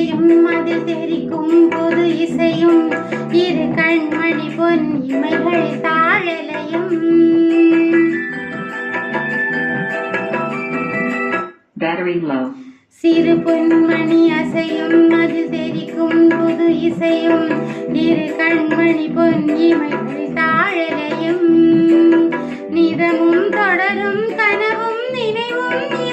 இசையும் அது தெரிக்கும் பொது இசையும் இரு கண்மணி பொன் இமைகள் தாழலையும் சிறு பொன்மணி அசையும் அது தெரிக்கும் புது இசையும் இரு கண்மணி பொன் இமைகள் தாழலையும் நிதமும் தொடரும் கனவும் நினைவும்